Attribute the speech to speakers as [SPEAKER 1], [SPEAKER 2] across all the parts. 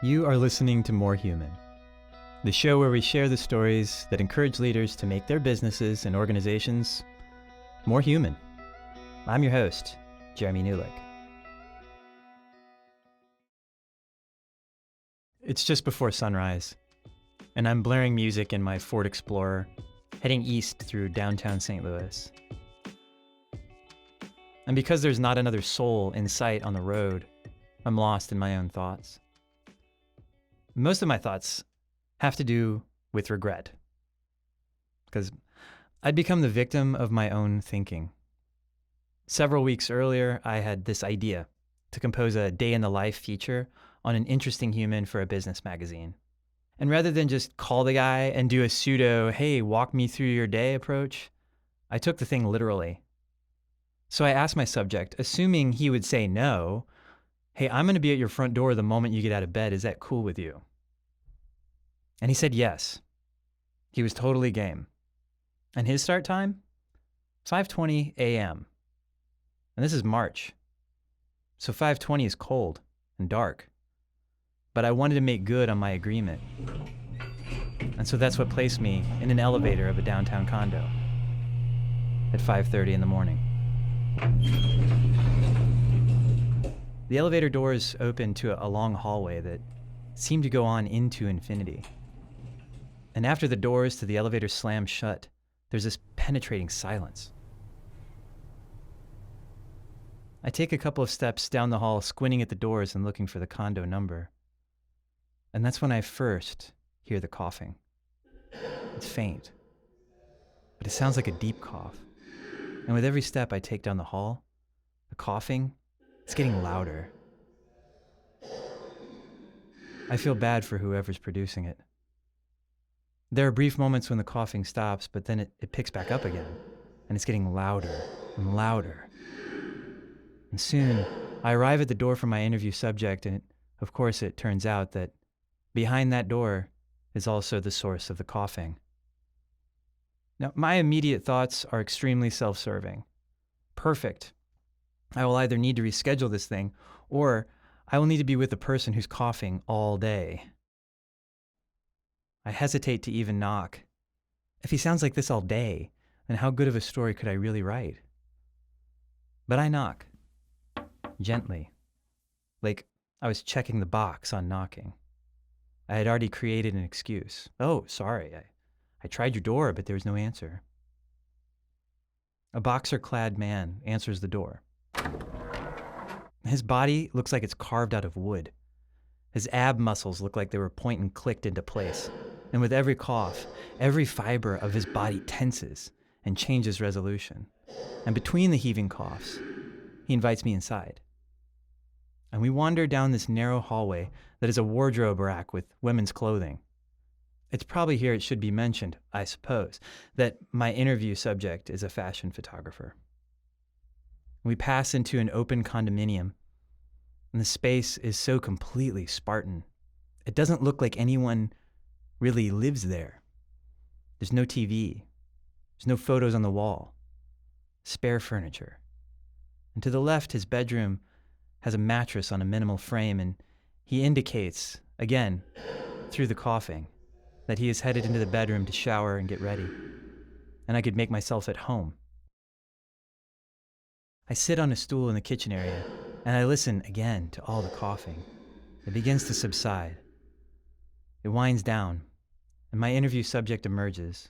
[SPEAKER 1] You are listening to More Human, the show where we share the stories that encourage leaders to make their businesses and organizations more human. I'm your host, Jeremy Newlick. It's just before sunrise, and I'm blaring music in my Ford Explorer, heading east through downtown St. Louis. And because there's not another soul in sight on the road, I'm lost in my own thoughts. Most of my thoughts have to do with regret, because I'd become the victim of my own thinking. Several weeks earlier, I had this idea to compose a day in the life feature on an interesting human for a business magazine. And rather than just call the guy and do a pseudo, hey, walk me through your day approach, I took the thing literally. So I asked my subject, assuming he would say no, hey, I'm going to be at your front door the moment you get out of bed. Is that cool with you? And he said yes. He was totally game. And his start time? 5:20 a.m. And this is March. So 5:20 is cold and dark. But I wanted to make good on my agreement. And so that's what placed me in an elevator of a downtown condo at 5:30 in the morning. The elevator doors open to a long hallway that seemed to go on into infinity. And after the doors to the elevator slam shut, there's this penetrating silence. I take a couple of steps down the hall, squinting at the doors and looking for the condo number. And that's when I first hear the coughing. It's faint, but it sounds like a deep cough. And with every step I take down the hall, the coughing, it's getting louder. I feel bad for whoever's producing it. There are brief moments when the coughing stops, but then it picks back up again, and it's getting louder and louder. And soon, I arrive at the door for my interview subject, and of course it turns out that behind that door is also the source of the coughing. Now, my immediate thoughts are extremely self-serving. Perfect. I will either need to reschedule this thing, or I will need to be with the person who's coughing all day. I hesitate to even knock. If he sounds like this all day, then how good of a story could I really write? But I knock. Gently. Like I was checking the box on knocking. I had already created an excuse. Oh, sorry. I tried your door, but there was no answer. A boxer-clad man answers the door. His body looks like it's carved out of wood. His ab muscles look like they were point and clicked into place. And with every cough, every fiber of his body tenses and changes resolution. And between the heaving coughs, he invites me inside. And we wander down this narrow hallway that is a wardrobe rack with women's clothing. It's probably here it should be mentioned, I suppose, that my interview subject is a fashion photographer. We pass into an open condominium, and the space is so completely Spartan. It doesn't look like anyone really lives there. There's no TV. There's no photos on the wall. Spare furniture. And to the left, his bedroom has a mattress on a minimal frame, and he indicates, again, through the coughing, that he is headed into the bedroom to shower and get ready. And I could make myself at home. I sit on a stool in the kitchen area, and I listen again to all the coughing. It begins to subside. It winds down, and my interview subject emerges.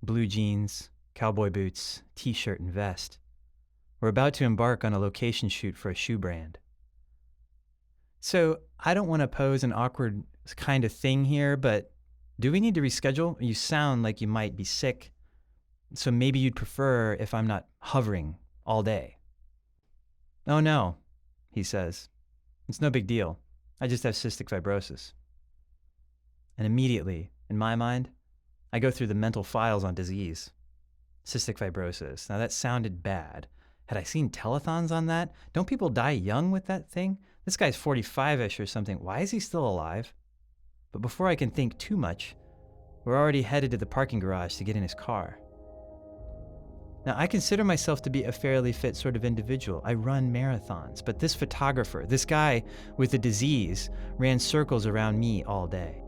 [SPEAKER 1] Blue jeans, cowboy boots, t-shirt, and vest. We're about to embark on a location shoot for a shoe brand. So I don't want to pose an awkward kind of thing here, but do we need to reschedule? You sound like you might be sick, so maybe you'd prefer if I'm not hovering all day. Oh no, he says. It's no big deal. I just have cystic fibrosis. And immediately, in my mind, I go through the mental files on disease. Cystic fibrosis. Now that sounded bad. Had I seen telethons on that? Don't people die young with that thing? This guy's 45-ish or something. Why is he still alive? But before I can think too much, we're already headed to the parking garage to get in his car. Now, I consider myself to be a fairly fit sort of individual. I run marathons, but this photographer, this guy with a disease, ran circles around me all day.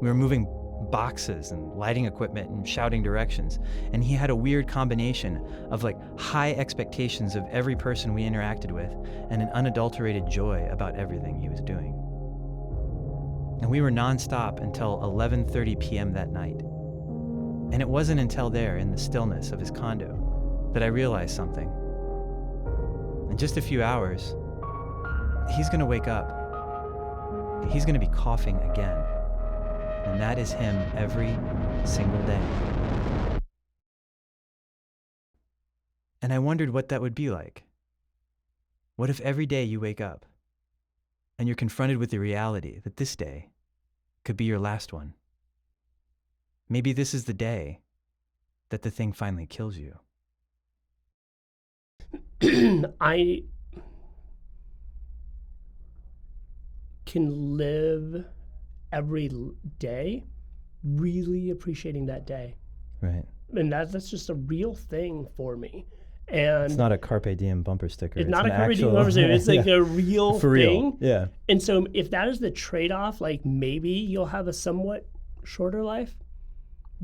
[SPEAKER 1] We were moving boxes and lighting equipment and shouting directions, and he had a weird combination of like high expectations of every person we interacted with and an unadulterated joy about everything he was doing. And we were nonstop until 11:30 p.m. that night. And it wasn't until there, in the stillness of his condo, that I realized something. In just a few hours, he's gonna wake up. He's gonna be coughing again. And that is him every single day. And I wondered what that would be like. What if every day you wake up and you're confronted with the reality that this day could be your last one? Maybe this is the day that the thing finally kills you.
[SPEAKER 2] I can live every day really appreciating that day.
[SPEAKER 1] Right.
[SPEAKER 2] And that's just a real thing for me. And
[SPEAKER 1] it's not a Carpe Diem bumper sticker.
[SPEAKER 2] It's not a Carpe Diem bumper sticker. It's like a real
[SPEAKER 1] for
[SPEAKER 2] thing.
[SPEAKER 1] Real. Yeah.
[SPEAKER 2] And so if that is the trade-off, like maybe you'll have a somewhat shorter life,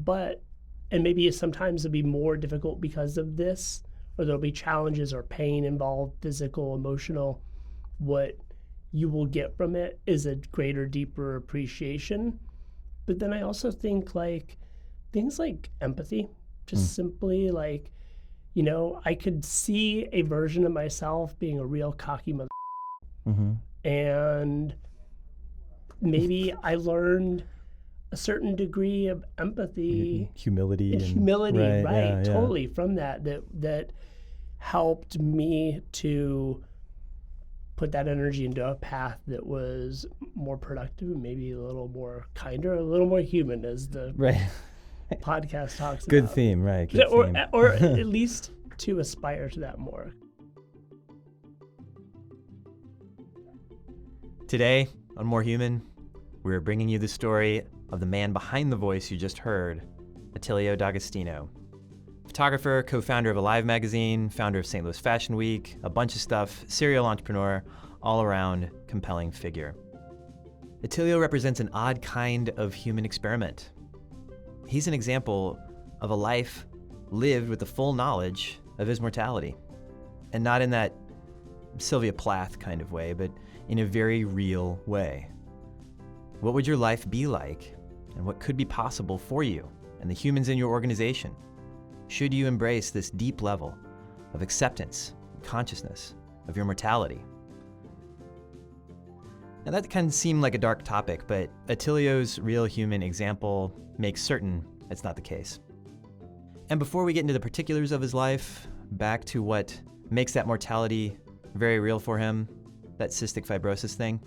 [SPEAKER 2] and maybe sometimes it'll be more difficult because of this, or there'll be challenges or pain involved, physical, emotional. What you will get from it is a greater, deeper appreciation. But then I also think like things like empathy, just simply like, you know, I could see a version of myself being a real cocky mother. And maybe I learned a certain degree of empathy,
[SPEAKER 1] humility,
[SPEAKER 2] right? Totally, from that helped me to put that energy into a path that was more productive and maybe a little more kinder, a little more human, as the podcast talks about.
[SPEAKER 1] Good theme, right?
[SPEAKER 2] Or at least to aspire to that more.
[SPEAKER 1] Today on More Human, we're bringing you the story of the man behind the voice you just heard, Attilio D'Agostino. Photographer, co-founder of Alive magazine, founder of St. Louis Fashion Week, a bunch of stuff, serial entrepreneur, all-around compelling figure. Attilio represents an odd kind of human experiment. He's an example of a life lived with the full knowledge of his mortality. And not in that Sylvia Plath kind of way, but in a very real way. What would your life be like, and what could be possible for you and the humans in your organization should you embrace this deep level of acceptance and consciousness of your mortality? Now that can seem like a dark topic, but Attilio's real human example makes certain it's not the case. And before we get into the particulars of his life, back to what makes that mortality very real for him, that cystic fibrosis thing,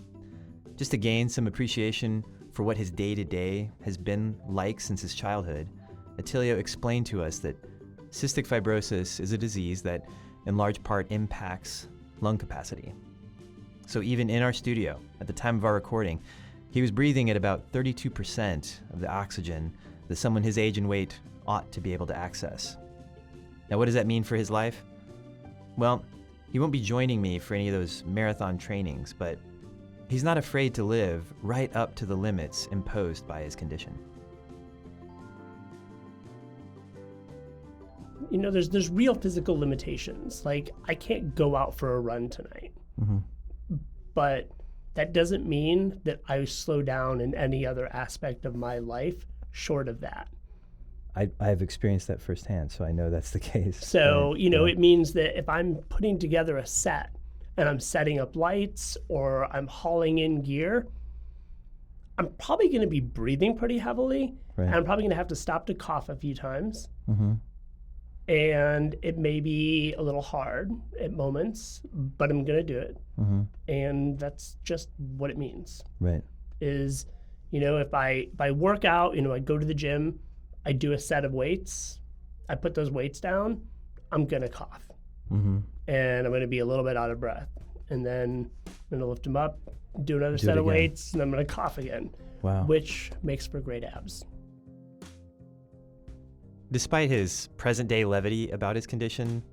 [SPEAKER 1] just to gain some appreciation for what his day-to-day has been like since his childhood, Attilio explained to us that cystic fibrosis is a disease that in large part impacts lung capacity. So even in our studio, at the time of our recording, he was breathing at about 32% of the oxygen that someone his age and weight ought to be able to access. Now, what does that mean for his life? Well, he won't be joining me for any of those marathon trainings, but he's not afraid to live right up to the limits imposed by his condition.
[SPEAKER 2] You know, there's real physical limitations. Like, I can't go out for a run tonight. But that doesn't mean that I slow down in any other aspect of my life short of that.
[SPEAKER 1] I've experienced that firsthand, so I know that's the case.
[SPEAKER 2] So, you know, it means that if I'm putting together a set and I'm setting up lights or I'm hauling in gear, I'm probably going to be breathing pretty heavily. And I'm probably going to have to stop to cough a few times. And it may be a little hard at moments, but I'm going to do it. And that's just what it means. Is, you know, if I work out, you know, I go to the gym, I do a set of weights, I put those weights down, I'm going to cough. And I'm going to be a little bit out of breath. And then I'm going to lift them up, do another set of weights, and I'm going to cough again. Which makes for great abs.
[SPEAKER 1] Despite his present-day levity about his condition,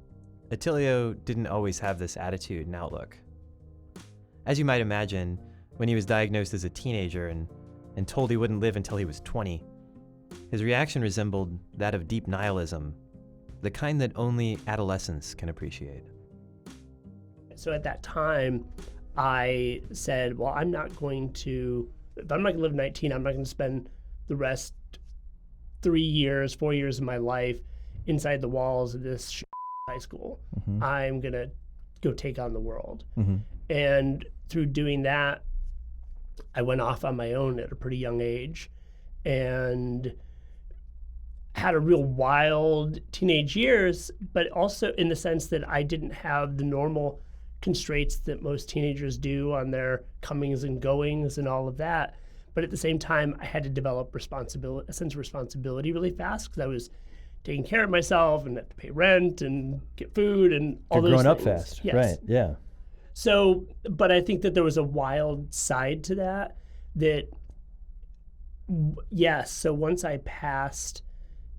[SPEAKER 1] Attilio didn't always have this attitude and outlook. As you might imagine, when he was diagnosed as a teenager and told he wouldn't live until he was 20, his reaction resembled that of deep nihilism, the kind that only adolescents can appreciate.
[SPEAKER 2] So at that time, I said, well, if I'm not going to live 19, I'm not going to spend the rest 4 years of my life inside the walls of this high school.
[SPEAKER 1] Mm-hmm.
[SPEAKER 2] I'm going to go take on the world.
[SPEAKER 1] Mm-hmm.
[SPEAKER 2] And through doing that, I went off on my own at a pretty young age and had a real wild teenage years, but also in the sense that I didn't have the normal constraints that most teenagers do on their comings and goings and all of that. But at the same time, I had to develop a sense of responsibility really fast because I was taking care of myself and had to pay rent and get food and all those things.
[SPEAKER 3] You're growing up fast,
[SPEAKER 2] yes.
[SPEAKER 3] right? Yeah.
[SPEAKER 2] So, but I think that there was a wild side to that, yes, so once I passed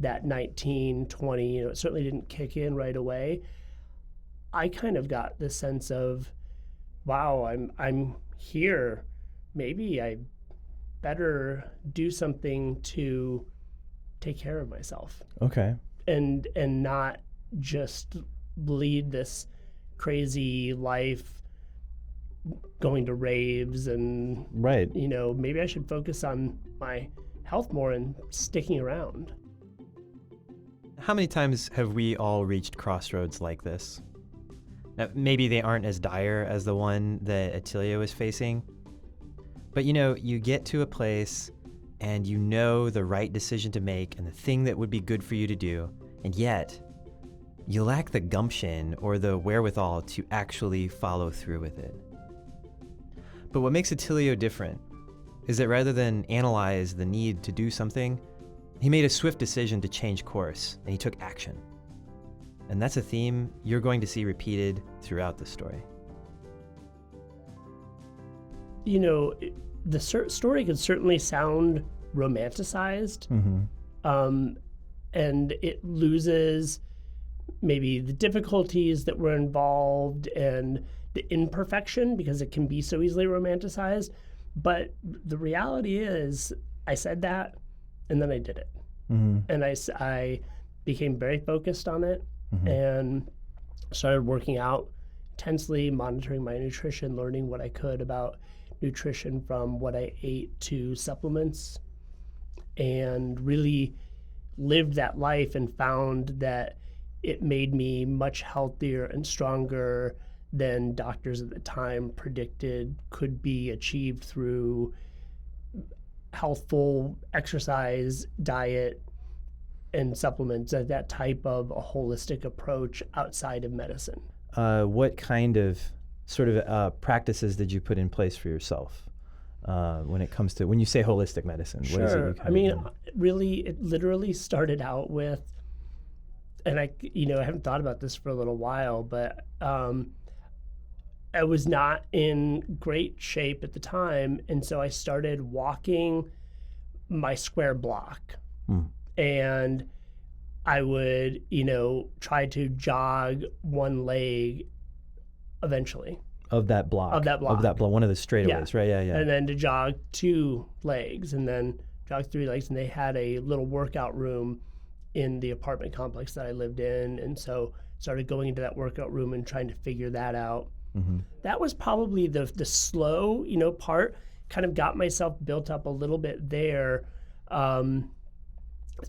[SPEAKER 2] that 19, 20, it certainly didn't kick in right away. I kind of got this sense of, wow, I'm here. Maybe I better do something to take care of myself.
[SPEAKER 3] Okay.
[SPEAKER 2] And not just lead this crazy life going to raves and
[SPEAKER 3] right.
[SPEAKER 2] Maybe I should focus on my health more and sticking around.
[SPEAKER 1] How many times have we all reached crossroads like this? Now, maybe they aren't as dire as the one that Attilio is facing, but you get to a place and you know the right decision to make and the thing that would be good for you to do, and yet you lack the gumption or the wherewithal to actually follow through with it. But what makes Attilio different is that rather than analyze the need to do something, he made a swift decision to change course, and he took action. And that's a theme you're going to see repeated throughout the story.
[SPEAKER 2] The story could certainly sound romanticized, and it loses maybe the difficulties that were involved and the imperfection because it can be so easily romanticized. But the reality is, I said that, and then I did it. And I became very focused on it and started working out intensely, monitoring my nutrition, learning what I could about nutrition from what I ate to supplements, and really lived that life and found that it made me much healthier and stronger than doctors at the time predicted could be achieved through healthful exercise, diet, and supplements, that type of a holistic approach outside of medicine.
[SPEAKER 3] What kind of sort of practices did you put in place for yourself when it comes to, when you say holistic medicine?
[SPEAKER 2] Sure.
[SPEAKER 3] What is it you kind of
[SPEAKER 2] really, it literally started out with, and I haven't thought about this for a little while, but I was not in great shape at the time, and so I started walking my square block. And I would, try to jog one leg eventually.
[SPEAKER 3] Of that block. One of the straightaways, right? Yeah.
[SPEAKER 2] And then to jog 2 legs, and then jog 3 legs. And they had a little workout room in the apartment complex that I lived in. And so started going into that workout room and trying to figure that out. That was probably the slow, part. Kind of got myself built up a little bit there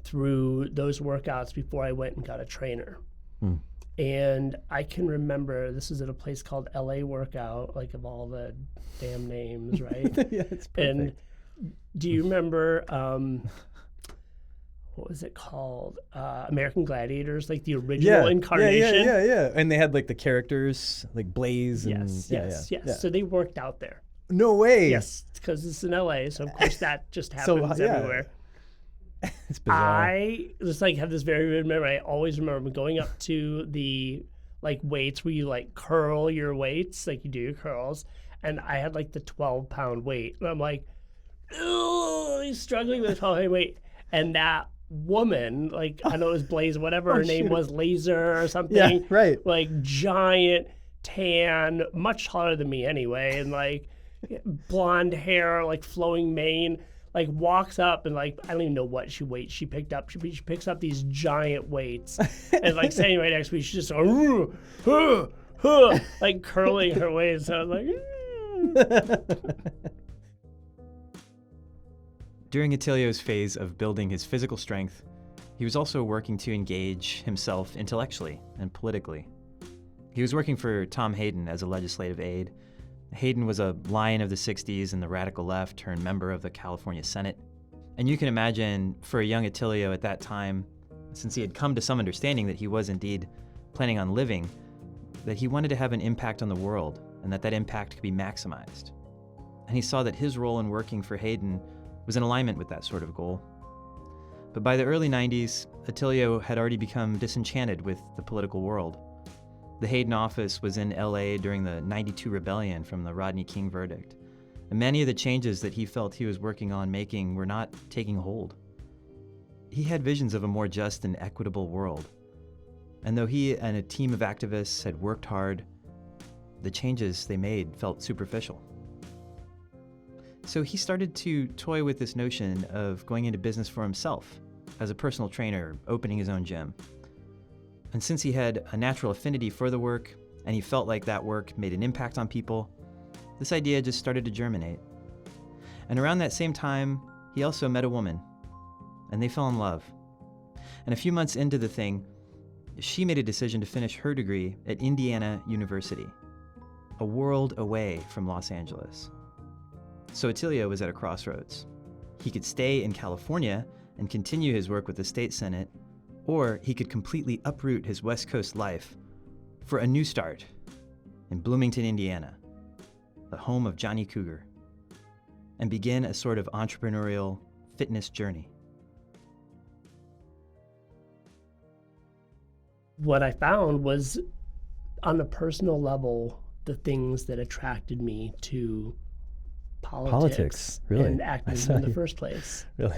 [SPEAKER 2] through those workouts before I went and got a trainer. And I can remember, this was at a place called LA Workout, like of all the damn names, right?
[SPEAKER 3] Yeah, it's perfect.
[SPEAKER 2] And do you remember, what was it called? American Gladiators, like the original incarnation?
[SPEAKER 3] Yeah. And they had like the characters, like Blaze.
[SPEAKER 2] Yes. So they worked out there.
[SPEAKER 3] No way.
[SPEAKER 2] Yes, because it's in LA, so of course that just happens everywhere.
[SPEAKER 3] It's bizarre.
[SPEAKER 2] I just have this very vivid memory. I always remember going up to the weights where you curl your weights, you do your curls, and I had the 12-pound weight. And I'm struggling with a 12-pound weight, and that woman, like I know it was Blaze, whatever her name
[SPEAKER 3] shoot.
[SPEAKER 2] was, Laser or something.
[SPEAKER 3] Yeah, right.
[SPEAKER 2] Like giant, tan, much taller than me anyway, and like blonde hair, like flowing mane, like walks up and like I don't even know what she weighs. She picked up. She picks up these giant weights and like standing right next to me, she's just like curling her waist. So I was like.
[SPEAKER 1] During Attilio's phase of building his physical strength, he was also working to engage himself intellectually and politically. He was working for Tom Hayden as a legislative aide. Hayden was a lion of the 60s and the radical left turned member of the California Senate. And you can imagine for a young Attilio at that time, since he had come to some understanding that he was indeed planning on living, that he wanted to have an impact on the world and that impact could be maximized. And he saw that his role in working for Hayden was in alignment with that sort of goal. But by the early 90s, Attilio had already become disenchanted with the political world. The Hayden office was in LA during the '92 rebellion from the Rodney King verdict, and many of the changes that he felt he was working on making were not taking hold. He had visions of a more just and equitable world, and though he and a team of activists had worked hard, the changes they made felt superficial. So he started to toy with this notion of going into business for himself as a personal trainer, opening his own gym. And since he had a natural affinity for the work, and he felt like that work made an impact on people, this idea just started to germinate. And around that same time, he also met a woman, and they fell in love. And a few months into the thing, she made a decision to finish her degree at Indiana University, a world away from Los Angeles. So Attilio was at a crossroads. He could stay in California and continue his work with the state senate, or he could completely uproot his West Coast life for a new start in Bloomington, Indiana, the home of Johnny Cougar, and begin a sort of entrepreneurial fitness journey.
[SPEAKER 2] What I found was, on a personal level, the things that attracted me to politics
[SPEAKER 3] really?
[SPEAKER 2] and activism in the first place.
[SPEAKER 3] Really?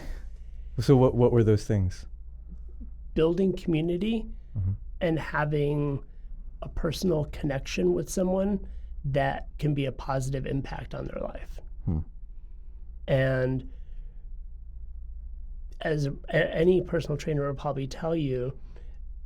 [SPEAKER 3] So what were those things?
[SPEAKER 2] Building community
[SPEAKER 3] Mm-hmm.
[SPEAKER 2] and having a personal connection with someone that can be a positive impact on their life. And as any personal trainer will probably tell you,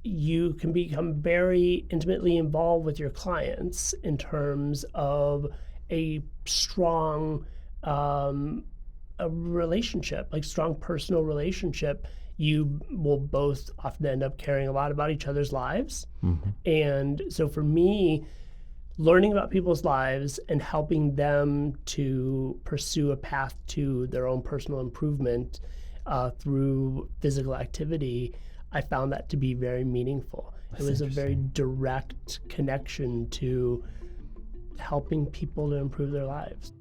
[SPEAKER 2] you can become very intimately involved with your clients in terms of a strong a relationship, like strong personal relationship. You will both often end up caring a lot about each other's lives.
[SPEAKER 3] Mm-hmm.
[SPEAKER 2] And so for me, learning about people's lives and helping them to pursue a path to their own personal improvement through physical activity, I found that to be very meaningful. It was a very direct connection to helping people to improve their lives.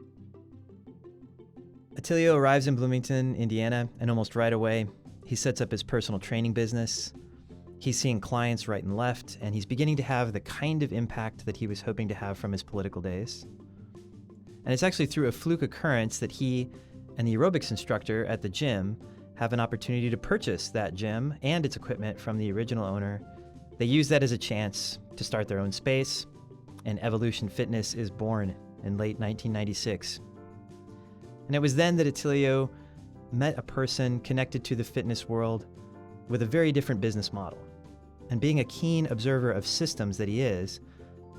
[SPEAKER 1] Attilio arrives in Bloomington, Indiana, and almost right away, he sets up his personal training business. He's seeing clients right and left, and he's beginning to have the kind of impact that he was hoping to have from his political days. And it's actually through a fluke occurrence that he and the aerobics instructor at the gym have an opportunity to purchase that gym and its equipment from the original owner. They use that as a chance to start their own space, and Evolution Fitness is born in late 1996. And it was then that Attilio met a person connected to the fitness world with a very different business model. And being a keen observer of systems that he is,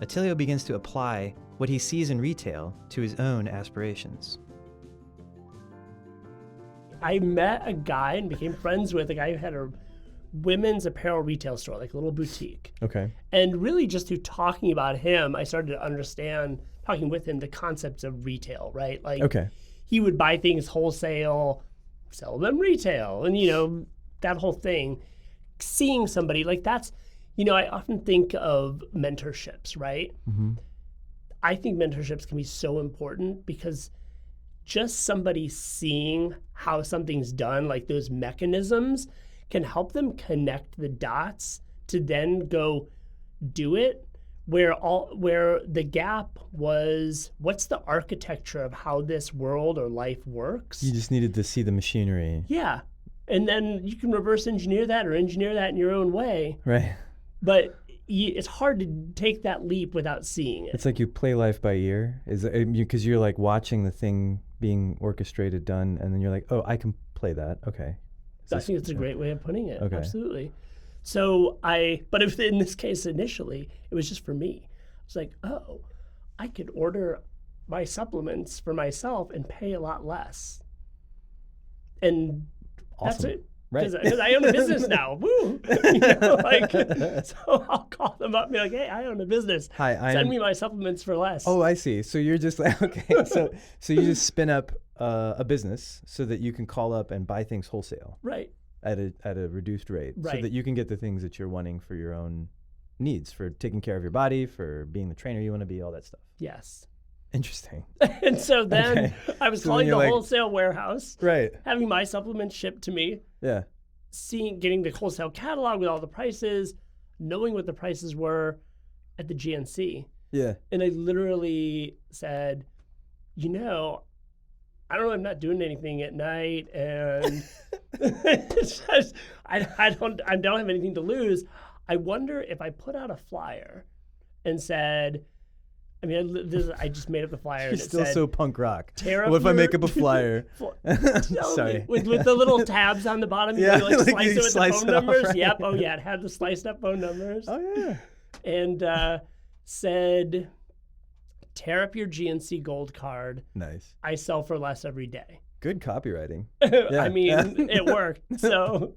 [SPEAKER 1] Attilio begins to apply what he sees in retail to his own aspirations.
[SPEAKER 2] I met a guy and became friends with a guy who had a women's apparel retail store, like a little boutique.
[SPEAKER 3] Okay.
[SPEAKER 2] And really just through talking about him, I started to understand, talking with him, the concepts of retail, right? Like he would buy things wholesale, sell them retail, and that whole thing. Seeing somebody like that's, I often think of mentorships, right?
[SPEAKER 3] Mm-hmm.
[SPEAKER 2] I think mentorships can be so important because just somebody seeing how something's done, like those mechanisms, can help them connect the dots to then go do it. Where the gap was, what's the architecture of how this world or life works?
[SPEAKER 3] You just needed to see the machinery.
[SPEAKER 2] Yeah. And then you can reverse engineer that or engineer that in your own way.
[SPEAKER 3] Right.
[SPEAKER 2] But it's hard to take that leap without seeing it.
[SPEAKER 3] It's like you play life by ear, because you're like watching the thing being orchestrated, done, and then you're like, oh, I can play that. Okay.
[SPEAKER 2] I think it's a great way of putting it.
[SPEAKER 3] Okay.
[SPEAKER 2] Absolutely. So but if in this case initially, it was just for me. It's like, oh, I could order my supplements for myself and pay a lot less. And that's
[SPEAKER 3] Awesome.
[SPEAKER 2] it.
[SPEAKER 3] Right.
[SPEAKER 2] Because I own a business now. Woo! So I'll call them up and be like, hey, I own a business.
[SPEAKER 3] Hi,
[SPEAKER 2] Send me my supplements for less.
[SPEAKER 3] Oh, I see. So you're just like, okay. So you just spin up a business so that you can call up and buy things wholesale
[SPEAKER 2] Right.
[SPEAKER 3] at a reduced rate, so
[SPEAKER 2] Right.
[SPEAKER 3] that you can get the things that you're wanting for your own needs, for taking care of your body, for being the trainer you want to be, all that stuff.
[SPEAKER 2] Yes.
[SPEAKER 3] Interesting.
[SPEAKER 2] And so then
[SPEAKER 3] Okay.
[SPEAKER 2] I was
[SPEAKER 3] So then
[SPEAKER 2] calling
[SPEAKER 3] you're
[SPEAKER 2] the
[SPEAKER 3] like-
[SPEAKER 2] wholesale warehouse,
[SPEAKER 3] Right.
[SPEAKER 2] having my supplements shipped to me,
[SPEAKER 3] Yeah.
[SPEAKER 2] getting the wholesale catalog with all the prices, knowing what the prices were at the GNC.
[SPEAKER 3] Yeah.
[SPEAKER 2] And I literally said, I don't know, I'm not doing anything at night, and it's just, I don't have anything to lose. I wonder if I put out a flyer and said, I just made up the flyer.
[SPEAKER 3] You're
[SPEAKER 2] and it
[SPEAKER 3] still
[SPEAKER 2] said,
[SPEAKER 3] so punk rock.
[SPEAKER 2] tear up
[SPEAKER 3] What if I
[SPEAKER 2] your-
[SPEAKER 3] make up a flyer?
[SPEAKER 2] Sorry. With the little tabs on the bottom,
[SPEAKER 3] Yeah,
[SPEAKER 2] you like
[SPEAKER 3] like
[SPEAKER 2] slice
[SPEAKER 3] you
[SPEAKER 2] it with
[SPEAKER 3] slice
[SPEAKER 2] the phone
[SPEAKER 3] it off,
[SPEAKER 2] numbers.
[SPEAKER 3] right.
[SPEAKER 2] Yep. Oh yeah, it had the sliced up phone numbers.
[SPEAKER 3] Oh yeah.
[SPEAKER 2] And said, tear up your GNC Gold card.
[SPEAKER 3] Nice.
[SPEAKER 2] I sell for less every day.
[SPEAKER 3] Good copywriting.
[SPEAKER 2] I mean,
[SPEAKER 3] yeah.
[SPEAKER 2] it worked. So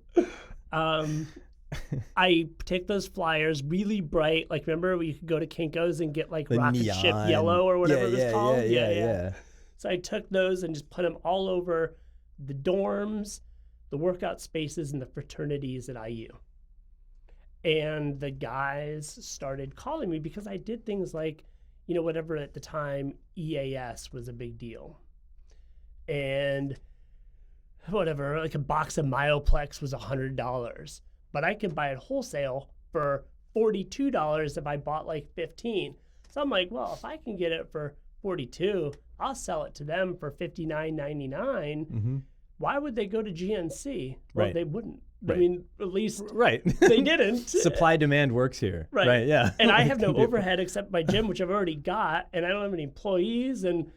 [SPEAKER 2] I take those flyers, really bright. Like, remember you could go to Kinko's and get like
[SPEAKER 3] The
[SPEAKER 2] rocket
[SPEAKER 3] neon.
[SPEAKER 2] ship yellow or whatever it was called?
[SPEAKER 3] Yeah.
[SPEAKER 2] So I took those and just put them all over the dorms, the workout spaces, and the fraternities at IU. And the guys started calling me because I did things like, whatever at the time EAS was a big deal. And whatever, like a box of Myoplex was $100. But I could buy it wholesale for $42 if I bought like 15. So I'm like, well, if I can get it for $42, I'll sell it to them for $59.99.
[SPEAKER 3] Mm-hmm.
[SPEAKER 2] Why would they go to GNC? Well,
[SPEAKER 3] Right.
[SPEAKER 2] they wouldn't.
[SPEAKER 3] Right.
[SPEAKER 2] I mean, at least
[SPEAKER 3] Right.
[SPEAKER 2] they didn't.
[SPEAKER 3] Supply demand works here.
[SPEAKER 2] Right.
[SPEAKER 3] Yeah.
[SPEAKER 2] And I have no overhead except my gym, which I've already got, and I don't have any employees, and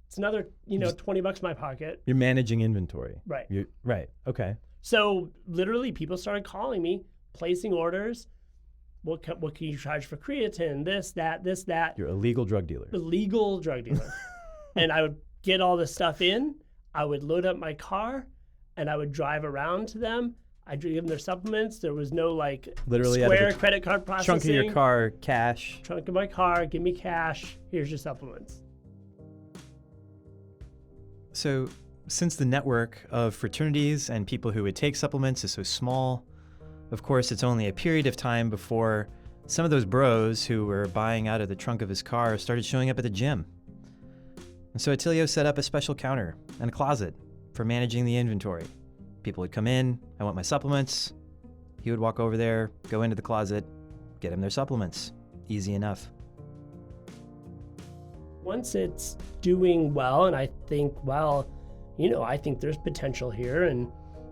[SPEAKER 2] it's another, $20 in my pocket.
[SPEAKER 3] You're managing inventory.
[SPEAKER 2] Right.
[SPEAKER 3] Right. Okay.
[SPEAKER 2] So literally, people started calling me, placing orders. What can you charge for creatine? This, that.
[SPEAKER 3] You're a legal drug dealer.
[SPEAKER 2] Illegal drug dealer. And I would get all this stuff in. I would load up my car, and I would drive around to them. I'd give them their supplements. There was no
[SPEAKER 3] Literally out of
[SPEAKER 2] Square
[SPEAKER 3] the
[SPEAKER 2] credit card processing.
[SPEAKER 3] Trunk of your car, cash.
[SPEAKER 2] Trunk of my car. Give me cash. Here's your supplements.
[SPEAKER 1] So, since the network of fraternities and people who would take supplements is so small, of course, it's only a period of time before some of those bros who were buying out of the trunk of his car started showing up at the gym. And so Attilio set up a special counter and a closet for managing the inventory. People would come in, I want my supplements. He would walk over there, go into the closet, get him their supplements. Easy enough.
[SPEAKER 2] Once it's doing well, and I think, I think there's potential here, and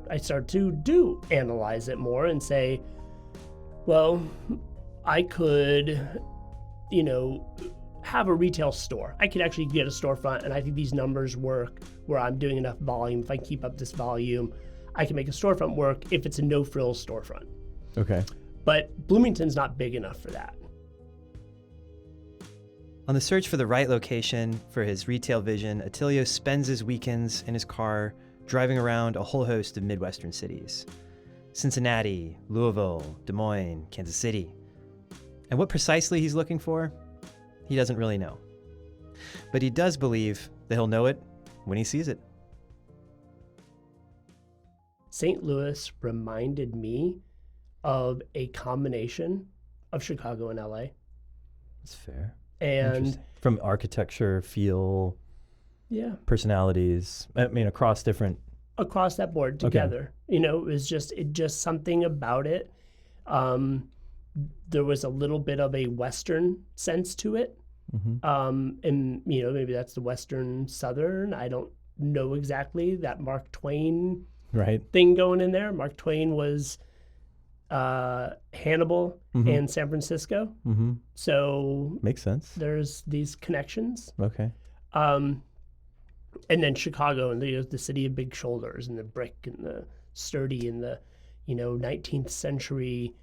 [SPEAKER 2] I start to analyze it more and say, well, I could, have a retail store. I could actually get a storefront, and I think these numbers work where I'm doing enough volume. If I keep up this volume, I can make a storefront work if it's a no-frills storefront.
[SPEAKER 3] Okay.
[SPEAKER 2] But Bloomington's not big enough for that.
[SPEAKER 1] On the search for the right location for his retail vision, Attilio spends his weekends in his car driving around a whole host of Midwestern cities. Cincinnati, Louisville, Des Moines, Kansas City. And what precisely he's looking for, he doesn't really know. But he does believe that he'll know it when he sees it.
[SPEAKER 2] St. Louis reminded me of a combination of Chicago and LA.
[SPEAKER 3] That's fair.
[SPEAKER 2] And
[SPEAKER 3] Interesting. From architecture, feel,
[SPEAKER 2] yeah,
[SPEAKER 3] personalities, across different.
[SPEAKER 2] across that board together. It was just something about it. There was a little bit of a Western sense to it.
[SPEAKER 3] Mm-hmm.
[SPEAKER 2] And maybe that's the Western Southern. I don't know exactly. That Mark Twain
[SPEAKER 3] Right.
[SPEAKER 2] thing going in there. Mark Twain was Hannibal and San Francisco.
[SPEAKER 3] Mm-hmm.
[SPEAKER 2] So
[SPEAKER 3] Makes sense.
[SPEAKER 2] there's these connections.
[SPEAKER 3] Okay.
[SPEAKER 2] And then Chicago and the city of big shoulders and the brick and the sturdy and the 19th century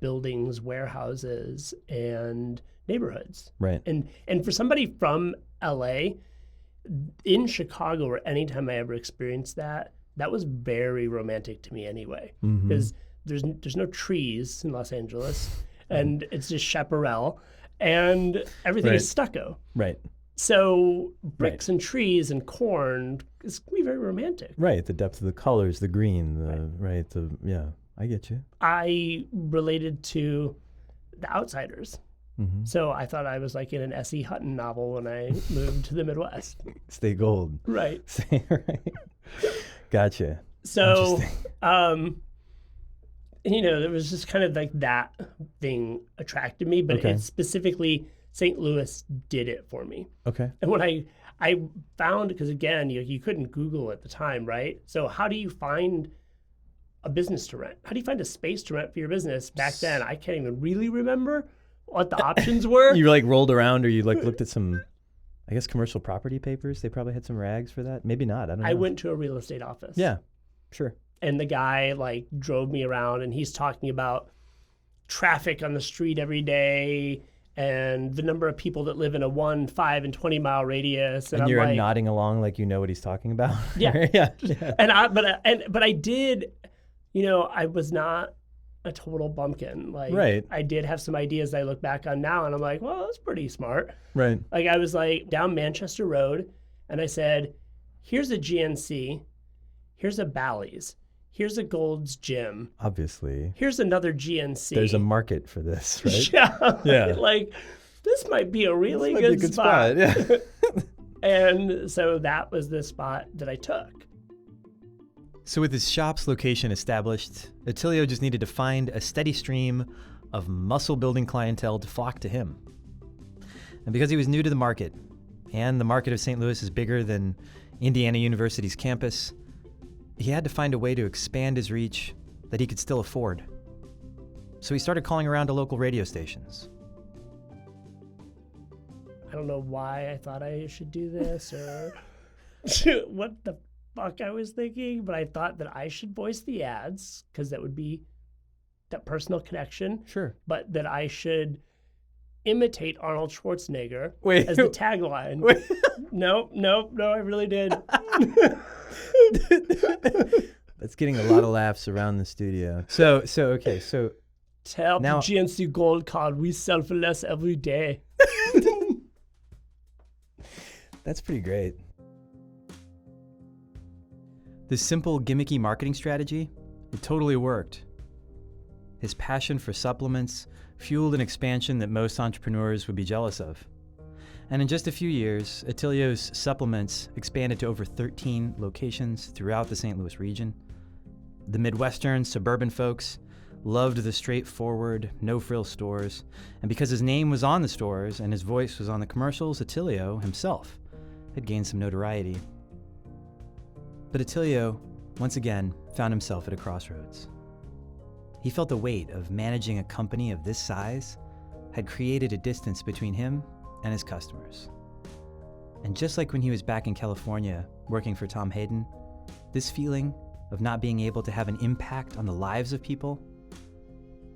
[SPEAKER 2] buildings, warehouses, and neighborhoods.
[SPEAKER 3] Right.
[SPEAKER 2] And for somebody from LA, in Chicago or anytime I ever experienced that was very romantic to me anyway. Because there's no trees in Los Angeles, and it's just chaparral, and everything is stucco.
[SPEAKER 3] Right.
[SPEAKER 2] So bricks and trees and corn is gonna be very romantic.
[SPEAKER 3] Right. The depth of the colors, the green, yeah, I get you.
[SPEAKER 2] I related to The Outsiders. So I thought I was like in an S.E. Hutton novel when I moved to the Midwest.
[SPEAKER 3] Stay gold.
[SPEAKER 2] Right.
[SPEAKER 3] Right. Gotcha.
[SPEAKER 2] So, there was just kind of like that thing attracted me, but it specifically St. Louis did it for me.
[SPEAKER 3] Okay.
[SPEAKER 2] And when I found, because again, you couldn't Google at the time, right? So how do you find a business to rent? How do you find a space to rent for your business? Back then, I can't even really remember what the options were.
[SPEAKER 3] You like rolled around, or you like looked at some, I guess, commercial property papers. They probably had some rags for that. Maybe not. I don't know.
[SPEAKER 2] I went to a real estate office.
[SPEAKER 3] Yeah, sure.
[SPEAKER 2] And the guy like drove me around, and he's talking about traffic on the street every day and the number of people that live in a 1, 5, and 20 mile radius.
[SPEAKER 3] And
[SPEAKER 2] I'm
[SPEAKER 3] you're
[SPEAKER 2] like,
[SPEAKER 3] nodding along like you know what he's talking about.
[SPEAKER 2] Yeah.
[SPEAKER 3] Yeah.
[SPEAKER 2] But I did, I was not a total bumpkin. Like,
[SPEAKER 3] Right.
[SPEAKER 2] I did have some ideas that I look back on now, and I'm like, well, that's pretty smart.
[SPEAKER 3] Right.
[SPEAKER 2] Like, I was like down Manchester Road, and I said, here's a GNC, here's a Bally's, here's a Gold's Gym,
[SPEAKER 3] Obviously.
[SPEAKER 2] here's another GNC.
[SPEAKER 3] There's a market for this, right?
[SPEAKER 2] Yeah.
[SPEAKER 3] Yeah.
[SPEAKER 2] Like, this might be a really
[SPEAKER 3] This might be
[SPEAKER 2] good
[SPEAKER 3] a
[SPEAKER 2] spot.
[SPEAKER 3] Yeah.
[SPEAKER 2] And so that was the spot that I took.
[SPEAKER 1] So with his shop's location established, Attilio just needed to find a steady stream of muscle-building clientele to flock to him. And because he was new to the market, and the market of St. Louis is bigger than Indiana University's campus, he had to find a way to expand his reach that he could still afford. So he started calling around to local radio stations.
[SPEAKER 2] I don't know why I thought I should do this or what the fuck I was thinking, but I thought that I should voice the ads because that would be that personal connection.
[SPEAKER 3] Sure.
[SPEAKER 2] But that I should imitate Arnold Schwarzenegger
[SPEAKER 3] Wait.
[SPEAKER 2] as the tagline. No, I really did.
[SPEAKER 3] That's getting a lot of laughs around the studio. So
[SPEAKER 2] Tell
[SPEAKER 3] now-
[SPEAKER 2] the GNC Gold card we sell for less every day.
[SPEAKER 3] that's pretty great.
[SPEAKER 1] This simple, gimmicky marketing strategy, it totally worked. His passion for supplements fueled an expansion that most entrepreneurs would be jealous of. And in just a few years, Attilio's supplements expanded to over 13 locations throughout the St. Louis region. The Midwestern, suburban folks loved the straightforward, no-frill stores, and because his name was on the stores and his voice was on the commercials, Attilio himself had gained some notoriety. But Attilio, once again, found himself at a crossroads. He felt the weight of managing a company of this size had created a distance between him and his customers. And just like when he was back in California working for Tom Hayden, this feeling of not being able to have an impact on the lives of people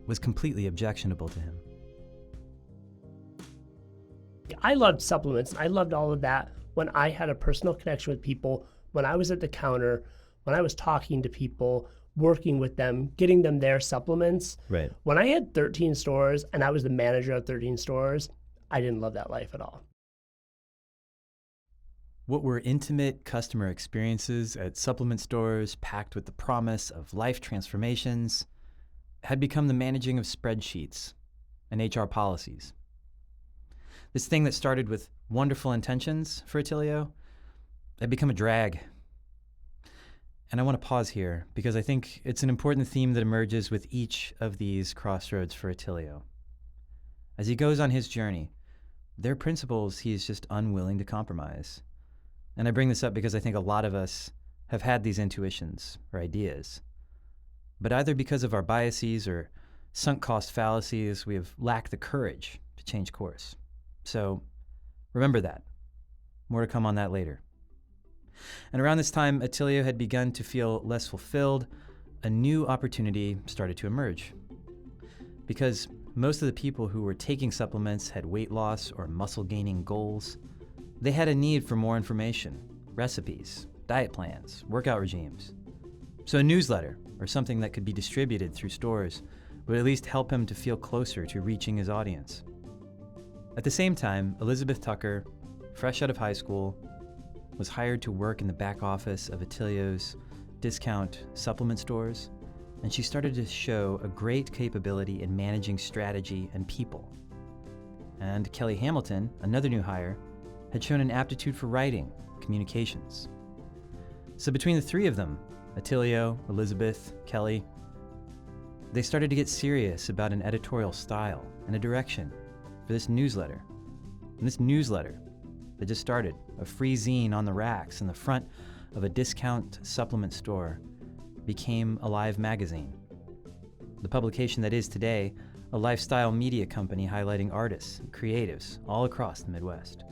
[SPEAKER 1] was completely objectionable to him.
[SPEAKER 2] I loved supplements. I loved all of that when I had a personal connection with people, when I was at the counter, when I was talking to people, working with them, getting them their supplements.
[SPEAKER 3] Right.
[SPEAKER 2] When I had 13 stores and I was the manager of 13 stores, I didn't love that life at all.
[SPEAKER 1] What were intimate customer experiences at supplement stores packed with the promise of life transformations had become the managing of spreadsheets and HR policies. This thing that started with wonderful intentions for Attilio had become a drag. And I want to pause here because I think it's an important theme that emerges with each of these crossroads for Attilio. As he goes on his journey, there are principles he is just unwilling to compromise. And I bring this up because I think a lot of us have had these intuitions or ideas. But either because of our biases or sunk cost fallacies, we have lacked the courage to change course. So remember that. More to come on that later. And around this time, Attilio had begun to feel less fulfilled. A new opportunity started to emerge. Because most of the people who were taking supplements had weight loss or muscle gaining goals, they had a need for more information, recipes, diet plans, workout regimes. So a newsletter or something that could be distributed through stores would at least help him to feel closer to reaching his audience. At the same time, Elizabeth Tucker, fresh out of high school, was hired to work in the back office of Attilio's discount supplement stores, and she started to show a great capability in managing strategy and people. And Kelly Hamilton, another new hire, had shown an aptitude for writing, communications. So between the three of them, Attilio, Elizabeth, Kelly, they started to get serious about an editorial style and a direction for this newsletter. And this newsletter that just started, a free zine on the racks in the front of a discount supplement store, became a live magazine. The publication that is today a lifestyle media company highlighting artists and creatives all across the Midwest.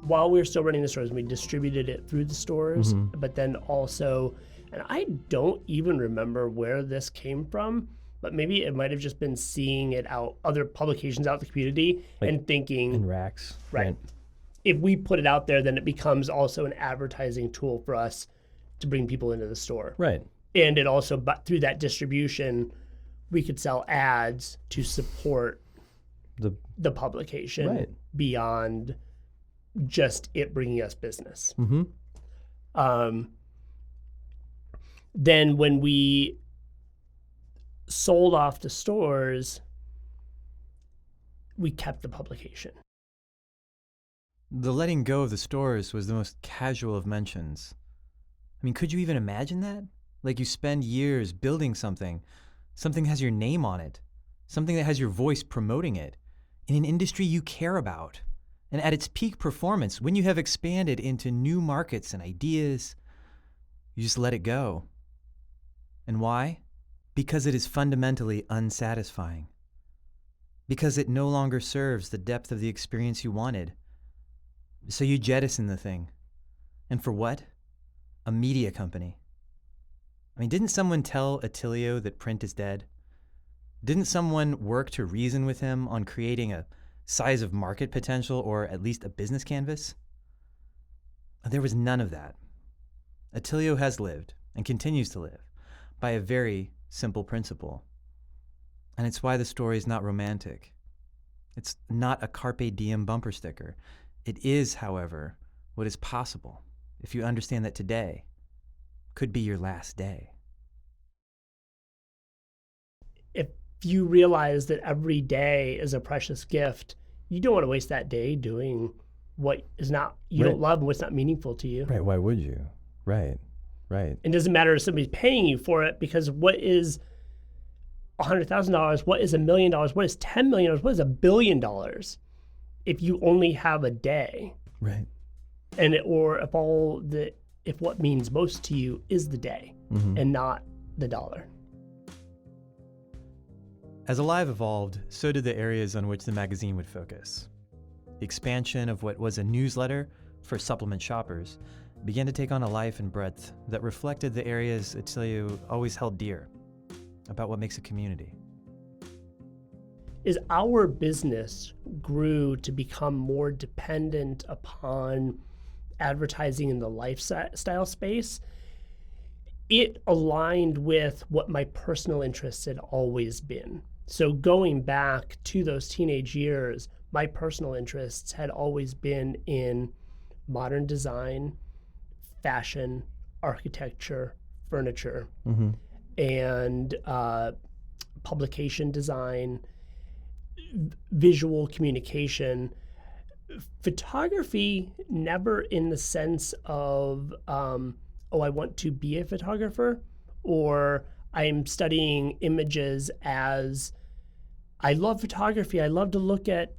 [SPEAKER 2] While we were still running the stores, we distributed it through the stores, but then also, and I don't even remember where this came from, but maybe it might have just been seeing it out, other publications out in the community, like, and thinking,
[SPEAKER 3] in racks,
[SPEAKER 2] right? If we put it out there, then it becomes also an advertising tool for us to bring people into the store.
[SPEAKER 3] Right.
[SPEAKER 2] And it also, but through that distribution, we could sell ads to support the publication beyond just it bringing us business. Then when we sold off the stores, we kept the publication.
[SPEAKER 1] The letting go of the stores was the most casual of mentions. I mean, could you even imagine that? Like, you spend years building something has your name on it, something that has your voice promoting it, in an industry you care about. And at its peak performance, when you have expanded into new markets and ideas, you just let it go. And why? Because it is fundamentally unsatisfying. Because it no longer serves the depth of the experience you wanted. So you jettison the thing. And for what? A media company. I mean, didn't someone tell Attilio that print is dead? Didn't someone work to reason with him on creating a size of market potential or at least a business canvas? There was none of that. Attilio has lived and continues to live by a very simple principle. And it's why the story is not romantic. It's not a carpe diem bumper sticker. It is, however, what is possible if you understand that today could be your last day.
[SPEAKER 2] If you realize that every day is a precious gift, you don't want to waste that day doing what is not, you don't love and what's not meaningful to you.
[SPEAKER 3] Right, why would you? Right.
[SPEAKER 2] It doesn't matter if somebody's paying you for it, because what is $100,000? What is $1 million? What is $10 million? What is $1 billion? If you only have a day.
[SPEAKER 3] Right.
[SPEAKER 2] And if what means most to you is the day and not the dollar.
[SPEAKER 1] As Alive evolved, so did the areas on which the magazine would focus. The expansion of what was a newsletter for supplement shoppers began to take on a life and breadth that reflected the areas Attilio always held dear about what makes a community.
[SPEAKER 2] As our business grew to become more dependent upon advertising in the lifestyle space, it aligned with what my personal interests had always been. So going back to those teenage years, my personal interests had always been in modern design, fashion, architecture, furniture, and publication design, visual communication. Photography, never in the sense of, I want to be a photographer, or I'm studying images as, I love photography. I love to look at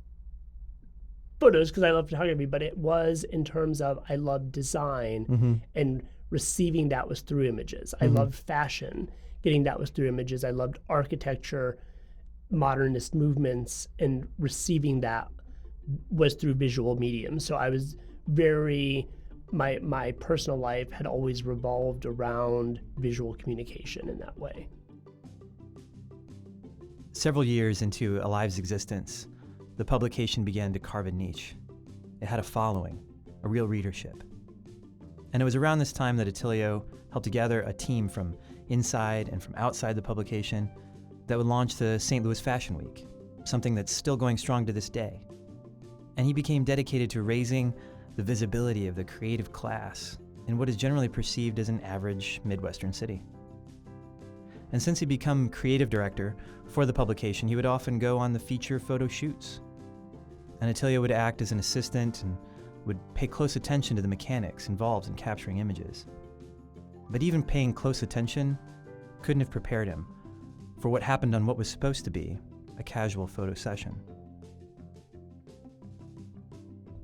[SPEAKER 2] photos because I love photography, but it was in terms of I loved design and receiving that was through images. I loved fashion, getting that was through images. I loved architecture, modernist movements, and receiving that was through visual mediums. So I was my personal life had always revolved around visual communication in that way.
[SPEAKER 1] Several years into Alive's existence, the publication began to carve a niche. It had a following, a real readership. And it was around this time that Attilio helped together a team from inside and from outside the publication that would launch the St. Louis Fashion Week, something that's still going strong to this day. And he became dedicated to raising the visibility of the creative class in what is generally perceived as an average Midwestern city. And since he'd become creative director for the publication, he would often go on the feature photo shoots. And Attilio would act as an assistant and would pay close attention to the mechanics involved in capturing images. But even paying close attention couldn't have prepared him for what happened on what was supposed to be a casual photo session.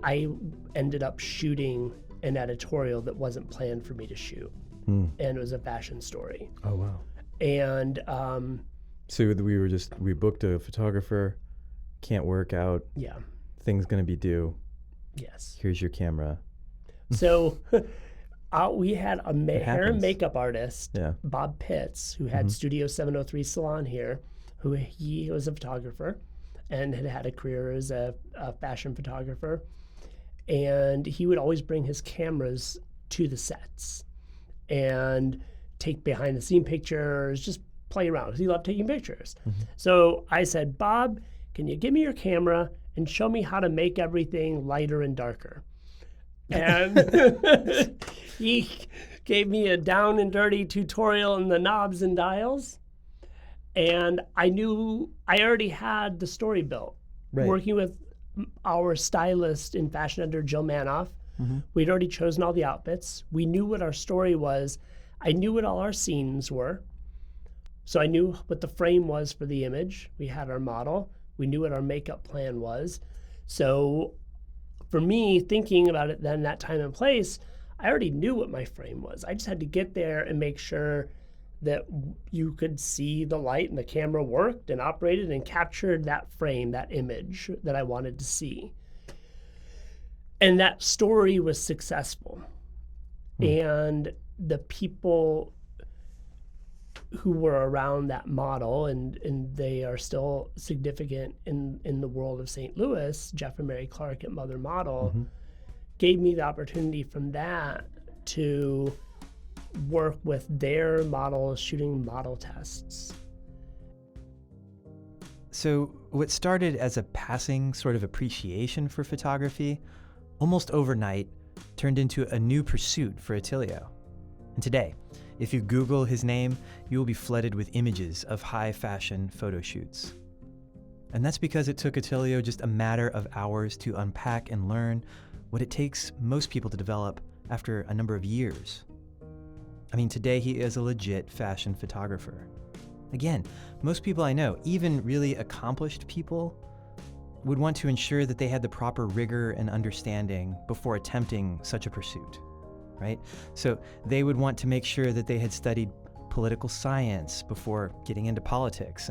[SPEAKER 2] I ended up shooting an editorial that wasn't planned for me to shoot, and it was a fashion story.
[SPEAKER 3] Oh, wow.
[SPEAKER 2] And
[SPEAKER 3] so we booked a photographer, can't work out,
[SPEAKER 2] yeah,
[SPEAKER 3] thing's gonna be due,
[SPEAKER 2] yes.
[SPEAKER 3] here's your camera.
[SPEAKER 2] So we had a hair and
[SPEAKER 3] happens.
[SPEAKER 2] makeup artist,
[SPEAKER 3] Yeah.
[SPEAKER 2] Bob Pitts, who had Studio 703 Salon here, who he was a photographer and had a career as a fashion photographer. And he would always bring his cameras to the sets and take behind the scene pictures, just play around because he loved taking pictures. So I said, Bob, can you give me your camera and show me how to make everything lighter and darker? And he gave me a down and dirty tutorial in the knobs and dials. And I knew I already had the story built.
[SPEAKER 3] Right.
[SPEAKER 2] Working with our stylist and fashion editor, Jill Manoff, we'd already chosen all the outfits. We knew what our story was. I knew what all our scenes were. So I knew what the frame was for the image. We had our model. We knew what our makeup plan was. So for me, thinking about it then, that time and place, I already knew what my frame was. I just had to get there and make sure that you could see the light and the camera worked and operated and captured that frame, that image that I wanted to see. And that story was successful. And the people who were around that model, and they are still significant in the world of St. Louis, Jeff and Mary Clark at Mother Model, gave me the opportunity from that to work with their models, shooting model tests.
[SPEAKER 1] So what started as a passing sort of appreciation for photography, almost overnight turned into a new pursuit for Attilio. And today, if you Google his name, you will be flooded with images of high fashion photo shoots. And that's because it took Attilio just a matter of hours to unpack and learn what it takes most people to develop after a number of years. I mean, today he is a legit fashion photographer. Again, most people I know, even really accomplished people, would want to ensure that they had the proper rigor and understanding before attempting such a pursuit, right? So they would want to make sure that they had studied political science before getting into politics,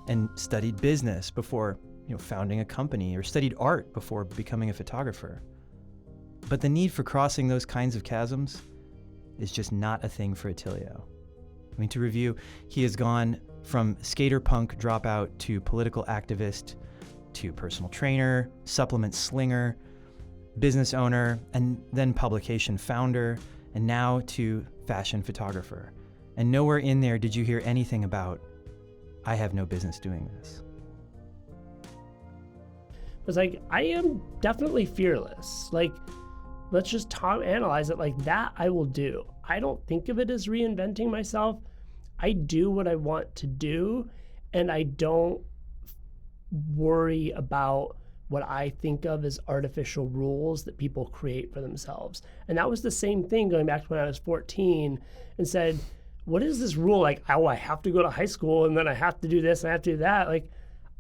[SPEAKER 1] and studied business before, founding a company, or studied art before becoming a photographer. But the need for crossing those kinds of chasms is just not a thing for Attilio. I mean, to review, he has gone from skater punk dropout to political activist to personal trainer, supplement slinger, business owner, and then publication founder, and now to fashion photographer. And nowhere in there did you hear anything about, I have no business doing this.
[SPEAKER 2] It was like, I am definitely fearless. Like, let's just analyze it like that. I will do. I don't think of it as reinventing myself. I do what I want to do, and I don't worry about what I think of as artificial rules that people create for themselves. And that was the same thing going back to when I was 14 and said, what is this rule? Like, oh, I have to go to high school and then I have to do this and I have to do that. Like,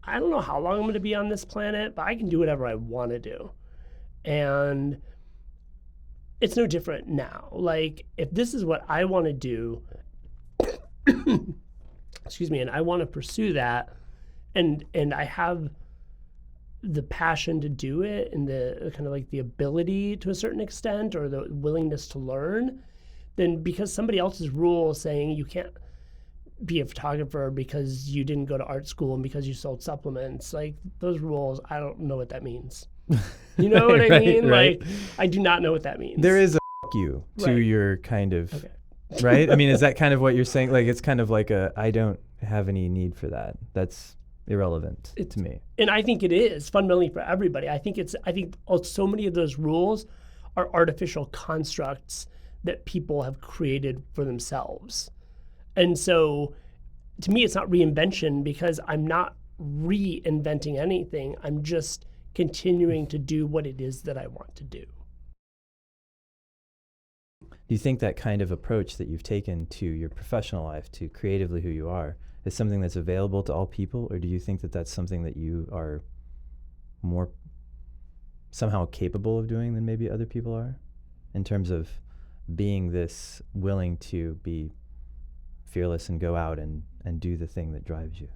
[SPEAKER 2] I don't know how long I'm going to be on this planet, but I can do whatever I want to do. And it's no different now. Like, if this is what I want to do, excuse me, and I want to pursue that, and I have the passion to do it, and the kind of like the ability to a certain extent, or the willingness to learn, then because somebody else's rule saying you can't be a photographer because you didn't go to art school and because you sold supplements, like those rules, I don't know what that means. You know what I mean?
[SPEAKER 3] Right.
[SPEAKER 2] Like, I do not know what that means.
[SPEAKER 3] There is a you to
[SPEAKER 2] Right.
[SPEAKER 3] your kind of,
[SPEAKER 2] Okay.
[SPEAKER 3] right? I mean, is that kind of what you're saying? Like, it's kind of like I don't have any need for that. That's irrelevant to me.
[SPEAKER 2] And I think it is fundamentally for everybody. I think so many of those rules are artificial constructs that people have created for themselves. And so to me, it's not reinvention, because I'm not reinventing anything. I'm just continuing to do what it is that I want to do.
[SPEAKER 3] Do you think that kind of approach that you've taken to your professional life, to creatively who you are, is something that's available to all people? Or do you think that that's something that you are more somehow capable of doing than maybe other people are, in terms of being this willing to be fearless and go out and do the thing that drives you?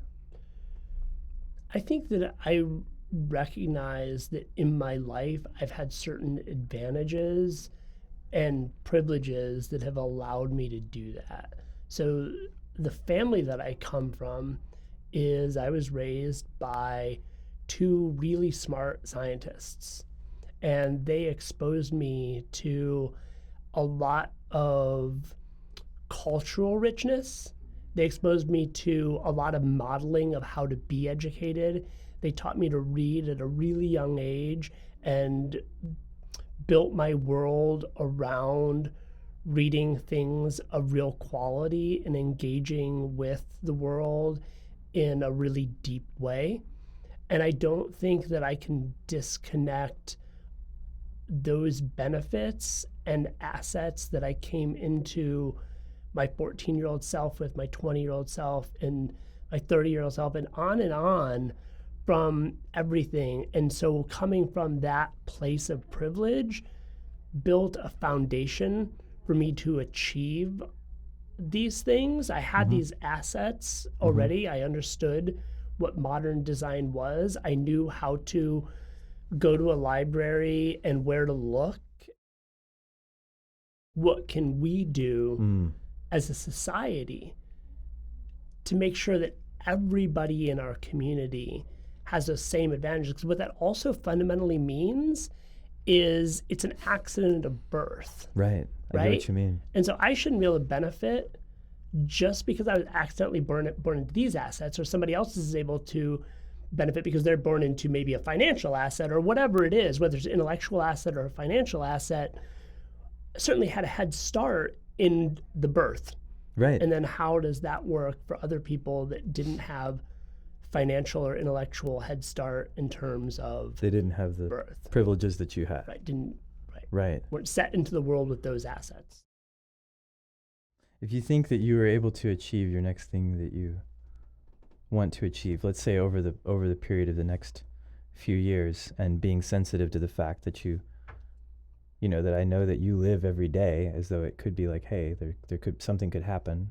[SPEAKER 2] I think that I recognize that in my life, I've had certain advantages and privileges that have allowed me to do that. So the family that I come from is, I was raised by two really smart scientists, and they exposed me to a lot of cultural richness. They exposed me to a lot of modeling of how to be educated. They taught me to read at a really young age, and built my world around reading things of real quality and engaging with the world in a really deep way. And I don't think that I can disconnect those benefits and assets that I came into my 14-year-old self with, my 20-year-old self, and my 30-year-old self, and on from everything. And so coming from that place of privilege built a foundation for me to achieve these things. I had these assets already. I understood what modern design was. I knew how to go to a library and where to look. What can we do as a society to make sure that everybody in our community has those same advantages? Because what that also fundamentally means is it's an accident of birth.
[SPEAKER 3] Right. I get what you mean.
[SPEAKER 2] And so I shouldn't be able to benefit just because I was accidentally born into these assets, or somebody else is able to benefit because they're born into maybe a financial asset or whatever it is, whether it's an intellectual asset or a financial asset. Certainly had a head start in the birth.
[SPEAKER 3] Right.
[SPEAKER 2] And then how does that work for other people that didn't have financial or intellectual head start in terms of
[SPEAKER 3] They didn't have the
[SPEAKER 2] birth?
[SPEAKER 3] privileges that you had.
[SPEAKER 2] Right. Weren't set into the world with those assets.
[SPEAKER 3] If you think that you were able to achieve your next thing that you want to achieve, let's say over the period of the next few years, and being sensitive to the fact that that I know that you live every day as though it could be like, hey, something could happen,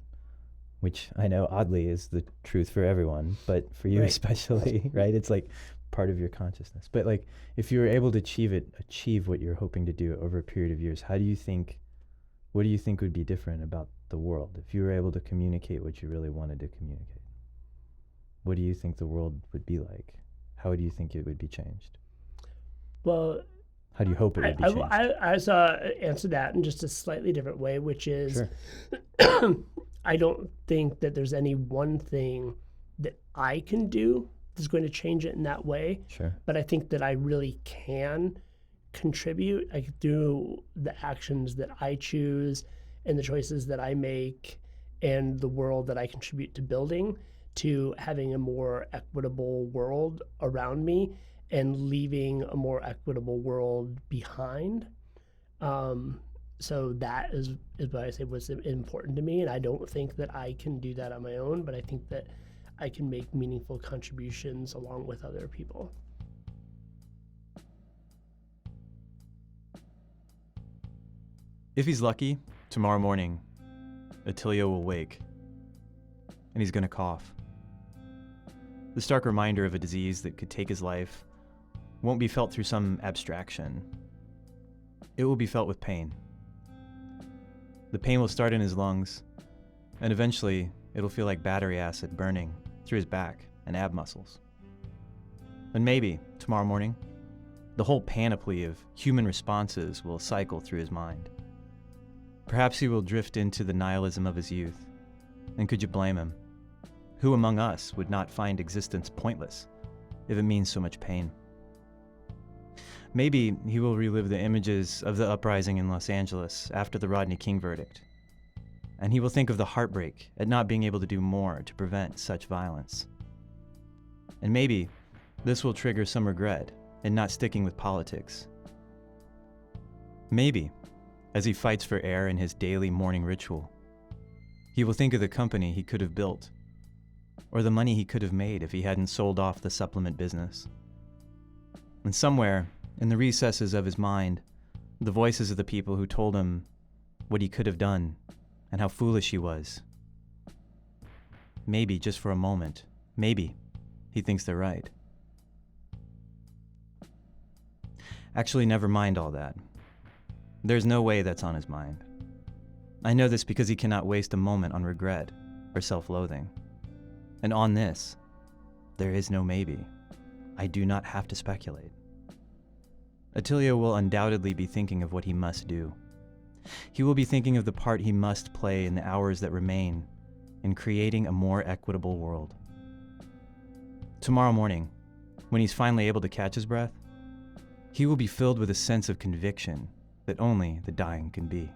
[SPEAKER 3] which I know oddly is the truth for everyone, but for you especially, right? It's like part of your consciousness. But like, if you were able to achieve what you're hoping to do over a period of years, what do you think would be different about the world if you were able to communicate what you really wanted to communicate? What do you think the world would be like? How do you think it would be changed?
[SPEAKER 2] Well,
[SPEAKER 3] how do you hope it would be changed?
[SPEAKER 2] I answer that in just a slightly different way, which is, I don't think that there's any one thing that I can do that's going to change it in that way.
[SPEAKER 3] Sure.
[SPEAKER 2] But I think that I really can contribute. I could do the actions that I choose and the choices that I make and the world that I contribute to building, to having a more equitable world around me and leaving a more equitable world behind. So that is what I say was important to me. And I don't think that I can do that on my own, but I think that I can make meaningful contributions along with other people.
[SPEAKER 1] If he's lucky, tomorrow morning, Attilio will wake, and he's going to cough. The stark reminder of a disease that could take his life won't be felt through some abstraction. It will be felt with pain. The pain will start in his lungs, and eventually it'll feel like battery acid burning through his back and ab muscles. And maybe, tomorrow morning, the whole panoply of human responses will cycle through his mind. Perhaps he will drift into the nihilism of his youth. And could you blame him? Who among us would not find existence pointless if it means so much pain? Maybe he will relive the images of the uprising in Los Angeles after the Rodney King verdict. And he will think of the heartbreak at not being able to do more to prevent such violence. And maybe this will trigger some regret in not sticking with politics. Maybe, as he fights for air in his daily morning ritual, he will think of the company he could have built, or the money he could have made if he hadn't sold off the supplement business. And somewhere, in the recesses of his mind, the voices of the people who told him what he could have done and how foolish he was. Maybe, just for a moment, maybe, he thinks they're right. Actually, never mind all that. There's no way that's on his mind. I know this because he cannot waste a moment on regret or self-loathing. And on this, there is no maybe. I do not have to speculate. Attilio will undoubtedly be thinking of what he must do. He will be thinking of the part he must play in the hours that remain in creating a more equitable world. Tomorrow morning, when he's finally able to catch his breath, he will be filled with a sense of conviction that only the dying can be.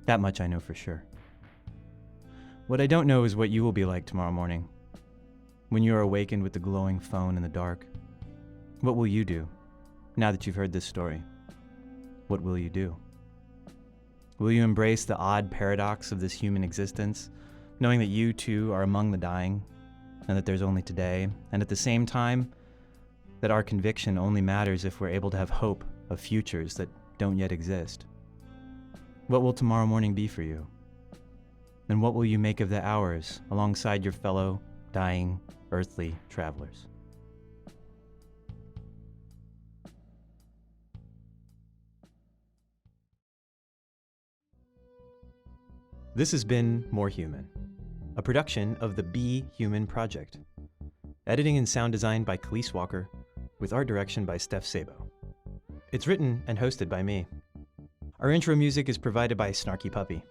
[SPEAKER 1] That much I know for sure. What I don't know is what you will be like tomorrow morning. When you are awakened with the glowing phone in the dark, what will you do now that you've heard this story? What will you do? Will you embrace the odd paradox of this human existence, knowing that you too are among the dying, and that there's only today, and at the same time, that our conviction only matters if we're able to have hope of futures that don't yet exist? What will tomorrow morning be for you? And what will you make of the hours alongside your fellow dying earthly travelers? This has been More Human, a production of the Be Human Project. Editing and sound design by Khalees Walker, with art direction by Steph Sabo. It's written and hosted by me. Our intro music is provided by Snarky Puppy.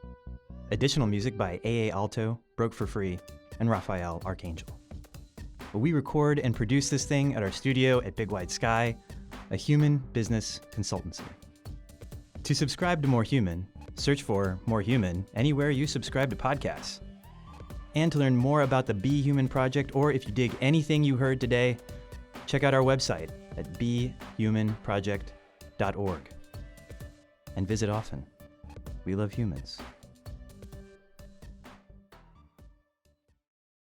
[SPEAKER 1] Additional music by Aalto, Broke for Free, and Rafael, Archangel. We record and produce this thing at our studio at Big Wide Sky, a human business consultancy. To subscribe to More Human, search for More Human anywhere you subscribe to podcasts. And to learn more about the Be Human Project, or if you dig anything you heard today, check out our website at behumanproject.org. And visit often. We love humans.